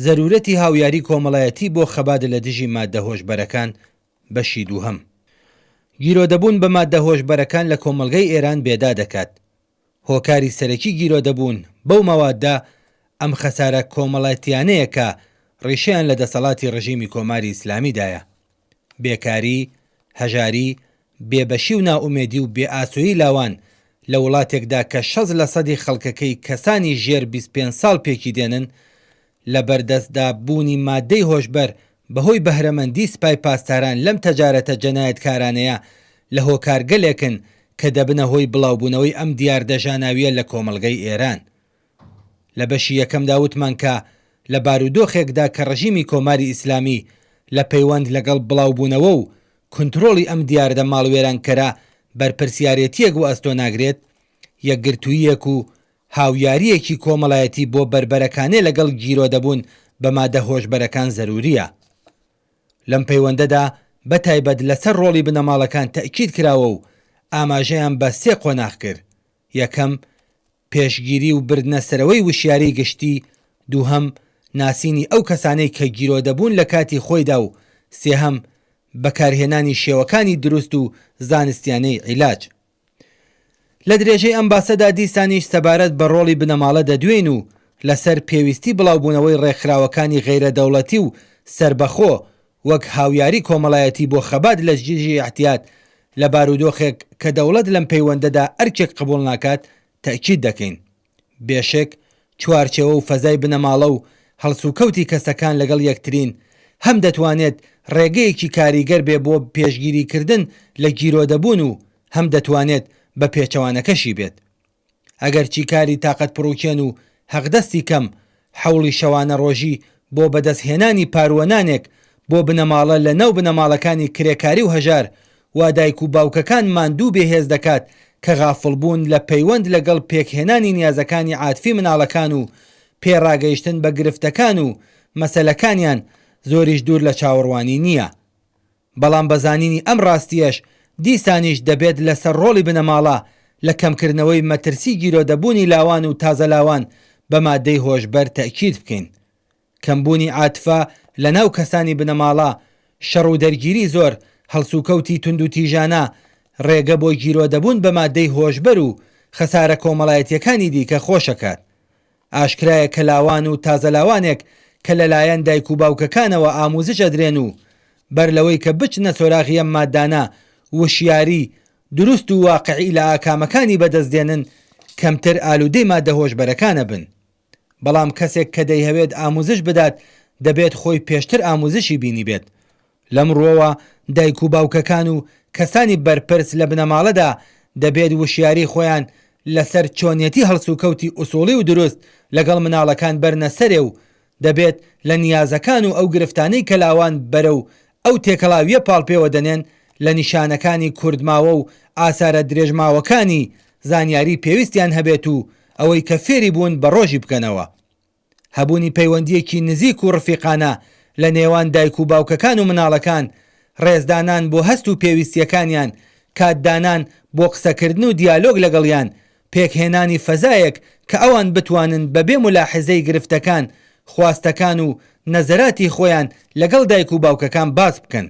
زەرورەتی هاویاری کۆمەڵایەتی بۆ خەبات لە دژی ماددە هۆشبەرەکان بەشی دووهەم. گیرۆدەبوون بە ماددە هۆشبەرەکان لە کۆمەڵگەی ئێران بێدا دەکات. هۆکاری سەرەکی گیرۆدەبوون بەو مەوادە ئەم خەسارە کۆمەڵایەتیانەیە کە ڕیشەیان لە دەسەڵاتی ڕژیمی کۆماری ئیسلامیدایە. بێکاری، هەژاری، بێبەشی و ناومێدی و بێئاسویی لاوان لە وڵاتێکدا کە 60% خەڵکەکەی کەسانی ژێر 25 ساڵ پێکی دێنن لە بەردەستدا بوونی ماددەی هۆشبەر بەهۆی بەهرەمەندی سپای پاسداران لەم تەجارەتە جەنایەتکارانەیە لە هۆکارگەلێکن کە دەبنە هۆی بڵاوبوونەوەی ئەم دیاردەژاناویە لە کۆمەڵگەی ئێران. لە بەشی یەکەمدا وتمان کە لە بارودۆخێکدا کە ڕژیمی کۆماری ئیسلامی لە پەیوەند لەگەڵ بڵاوبوونەوە و کنترۆڵی ئەم دیاردە ماڵوێرانکەرە بەرپرسیارەتیەک و ئەستۆ ناگرێت، یەکگرتوویەک و هاویاریەکی کۆمەڵایەتی بۆ بربەرەکانێ لەگەڵ گیرۆدەبوون بە ماددە هۆشبەرەکان زەروریە. لەم پەیوەندەدا بەتایبەت لەسەر ڕۆڵی بنەماڵەکان تەئکید کراوە و ئاماژەیان بە سێ قۆناغ کرد. یەکەم، پێشگیری و بردنەسەرەوەی وشیاری گشتی، دووهەم، ناسینی ئەو کەسانەی کە گیرۆدەبوون لە کاتی خۆیدا و سێهەم، بەکارهێنانی شێوەکانی دروست و زانستیانەی عیلاج. لە درێژەی ئەم باسەدا دیسانیش سەبارەت بە ڕۆڵی بنەماڵە دەدوێن و لەسەر پێویستی بڵاوبوونەوەی ڕێکخراوەکانی غەیرەدەوڵەتی و سربەخۆ وەک هاویاری کۆمەڵایەتی بۆ خەبات لە دژی احتیات لە بارودۆخێک کە دەوڵەت لەم پەیوەندەدا ئەرکێک قبوڵ ناکات تەئکید دەکەین. بێشک چوارچێوە و فەزای بنەماڵە و هەڵسوکەوتی کەسەکان لەگەڵ یەکترین هەم دەتوانێت ڕێگەیەکی کاریگەر بێ بۆ پێشگیریکردن لە گیرۆدەبوون و هەم دەتوانێت بە پێچەوانەکەشی بێت. ئەگەر چیکاری تااقەت پڕوکێن و حەقدەستی کەم حەوڵی شەوانە ڕۆژی بۆ بەدەستهێنانی پاروەنانێک بۆ بنەماڵە لە نەو بنەماڵەکانی کرێکاری و هەژار وا دایک و باوکەکان ماندوو بێهێز دەکات کە غافڵبوون لە پەیوەند لەگەڵ پێکهێنانی نیازەکانی عاتفی مناڵەکان و پێڕاگەیشتن بە گرفتەکان و مەسەلەکانیان زۆریش دوور لە چاوەڕوانی نییە. بەڵام بەزانینی ئەم ڕاستیەش دیسانیش دەبێت لەسەر ڕۆڵی بنەماڵە لە کەمکردنەوەی مەترسی گیرۆدەبوونی لاوان و تازە لاوان بە ماددەی هۆشبەر تەئکید بکەین. کەمبوونی عاتفە لە ناو کەسانی بنەماڵە، شەڕ و دەرگیری زۆر، هەڵسوکەوتی تونند و تیژانە ڕێگە بۆ گیرۆدەبوون بە ماددەی هۆشبەر و خەسارە کۆمەڵایەتیەکانی دیکە خۆشەکات. ئاشکرایە کە لاوان و تازە لاوانێک کە لەلایەن دایک و باوکەکانەوە ئاموزش ئەدرێن و بەر لەوەی کە بچنە سۆراغی ئەم ماددانە وشیاری دروست و واقعی لە ئاکامەکانی بەدەستدێنن کەمتر ئالوودەی ماددە هۆشبەرەکانە بن. بەڵام کەسێک کە دەیهەوێت ئاموزش بدات دەبێت خۆی پێشتر ئاموزشی بینی بێت. لەم ڕۆوە دایک و باوکەکان و کەسانی بەرپرس لە بنەماڵەدا دەبێت وشیاری خۆیان لەسەر چۆنیەتی هەڵسوکەوتی ئوسوڵی و دروست لەگەڵ مناڵەکان بەرنەسەرێ و دەبێت لە نیازەکان و ئەو گرفتانەی کە لاوان بەرەو ئەو تێکەڵاویە پاڵپێوە دەنێن لە نیشانەکانی کوردماوە و ئاسارە درێژماوەکانی زانیاری پێویستیان هەبێت و ئەوەی کە فێری بوون بە ڕۆژی بکەنەوە. هەبوونی پەیوەندیەکی نزیک و ڕفیقانە لە نێوان دایک و باوکەکان و مناڵەکان، ڕێزدانان بۆ هەست و پێویستیەکانیان، کاتدانان بۆ قسەکردن و دیالۆگ لەگەڵیان، پێکهێنانی فەزایەک کە ئەوان بتوانن بەبێ ملاحزەی گرفتەکان، خواستەکان و نەزەراتی خۆیان لەگەڵ دایک و باوکەکان باس بکەن.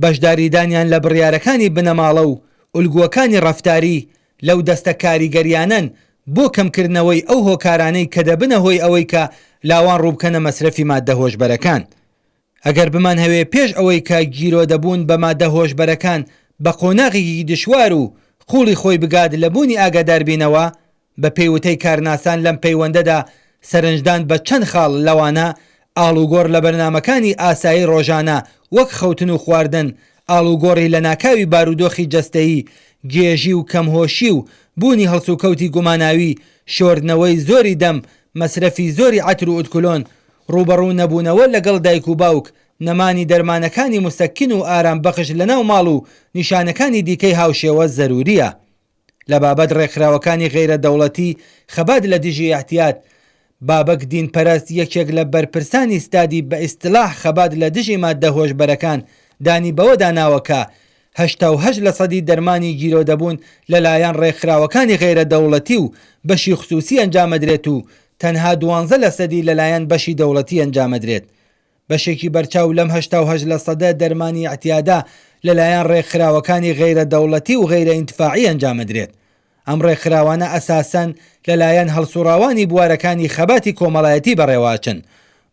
بەشداریدانیان لە بڕیارەکانی بنەماڵە و ئولگووەکانی ڕەفتاری لەو دەستە کاریگەریانن بۆ کەمکردنەوەی ئەو هۆکارانەی کە دەبنە هۆی ئەوەی کە لاوان ڕووبکەنە مەسرەفی ماددە هۆشبەرەکان. ئەگەر بمان هەوێ پێش ئەوەی کە گیرۆدەبوون بە ماددە هۆشبەرەکان بە قۆناغێکی دشوار و قوڵی خۆی بگات لە بوونی ئاگاداربینەوە، بە پێیوتەی کارناسان لەم پەیوەندەدا سەرنجدان بە چەند خاڵ لەوانە ئاڵوگۆڕ لە بەرنامەکانی ئاسایی ڕۆژانە وەک خەوتن و خواردن، ئاڵوگۆڕی لە ناکاوی بارودۆخی جەستەیی، گێژی و کەمهۆشی و بوونی هەڵسوکەوتی گوماناوی، شۆردنەوەی زۆری دەم، مەسرەفی زۆری عەتر و ئودکلۆن، ڕوبەڕوو نەبوونەوە لەگەڵ دایک و باوک، نەمانی دەرمانەکانی مستەکین و ئارام بەخش لە ناو ماڵ و نیشانەکانی دیکەی هاوشێوە زەروریە. لە بابەت ڕێکخراوەکانی غەیرە دەوڵەتی خەبات لە دژی احتیات، بابەک دینپەرست یەکێک لە بەرپرسانی ستادی بە ئیستلاح خەبات لە دژی ماددە هۆشبەرەکان دانی بەوە داناوەکە 88% دەرمانی گیرۆدەبوون لەلایەن ڕێکخراوەکانی غەیرە دەوڵەتی و بەشی خصوصی ئەنجامەدرێت و تەنها 12% لەلایەن بەشی دەوڵەتی ئەنجامەدرێت. بەشێکی بەرچاو لەم 88% دەرمانی ئەتیادا لەلایەن ڕێکخراوەکانی غەیرە دەوڵەتی و غەیرە ئینتفاعی ئەنجامەدرێت. ئەم ڕێکخراوانە ئەساسەن لەلایەن هەڵسوڕاوانی بوارەکانی خەباتی کۆمەڵایەتی بەڕێواچن،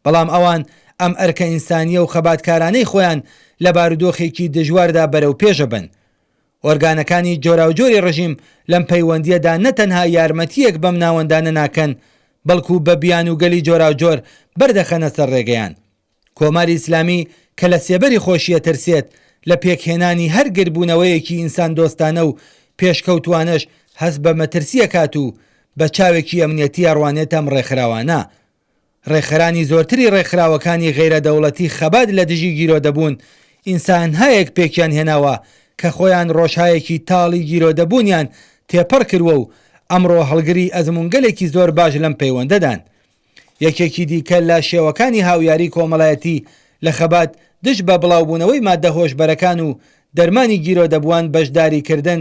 بەڵام ئەوان ئەم ئەرکە ئینسانیە و خەباتکارانەی خۆیان لە بارودۆخێکی دژواردا بەرەو پێشە بن. ئۆرگانەکانی جۆراوجۆری ڕژیم لەم پەیوەندیەدا نەتەنها یارمەتیەک بەم ناوەندانە ناکەن، بەڵکو بە بیان و گەلی جۆراوجۆر بەردەخەنە سەر ڕێگەیان. کۆماری ئیسلامی کە لە سێبەری خۆشیە ترسێت لە پێکهێنانی هەر گربوونەوەیەکی ئینسان دۆستانە و پێشکەوتوانش هەست بە مەترسیە کات و بە چاوێکی ئەمنیەتی ئەڕوانێت ئەم ڕێکخراوانە. ڕێکخرانی زۆرتری ڕێکخراوەکانی غەیرە دەوڵەتی خەبات لە دژی گیرۆدەبوون ئینسان هەیەک پێکیان هێناوە کە خۆیان ڕۆژهایەکی تاڵی گیرۆدەبوونیان تێپەڕ کردووە و ئەمڕۆ هەڵگری ئەزمونگەلێکی زۆر باش لەم پەیوەندەدان. یەکێکی دیکە لە شێوەکانی هاویاری کۆمەڵایەتی لە خەبات دژ بە بڵاوبوونەوەی ماددە هۆشبەرەکان و دەرمانی گیرۆدەبووان بەشداریکردن،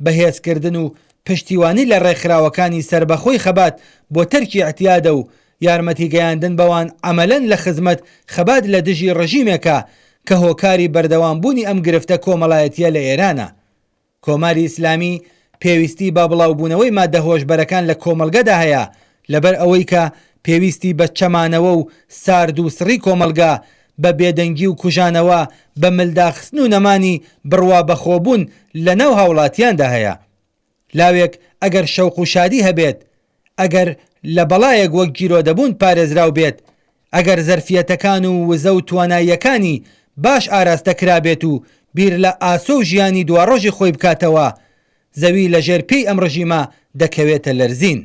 بەهێزکردن و پشتیوانی لە ڕێکخراوەکانی سربەخۆی خەبات بۆ تەرکی ئەتیادە و یارمەتی گەیاندن بەوان عەمەلەن لە خزمەت خەبات لە دژی ڕژیمێکە کە هۆکاری بەردەوامبوونی ئەم گرفتە کۆمەڵایەتیە لە ئێرانە. کۆماری ئیسلامی پێویستی بە بڵاوبوونەوەی ماددە هۆشبەرەکان لە کۆمەلگەدا هەیە، لەبەر ئەوەی کە پێویستی بە چەمانەوە و سارد و سڕی کۆمەلگا، بە بێدەنگی و کوژانەوە، بە ملداخستن و نەمانی بڕوا بەخۆبوون لە ناو هاوڵاتیاندا هەیە. لاوێک ئەگەر شەوق و شادی هەبێت، ئەگەر لە بەڵایەک وەک گیرۆدەبوون پارێزراو بێت، ئەگەر زەرفیەتەکان و وزە و تواناییەکانی باش ئاراستە کرابێت و بیر لە ئاسۆ و ژیانی دواڕۆژی خۆی بکاتەوە، زەوی لەژێر پێی ئەم ڕژیمە دەکەوێتە لەرزین.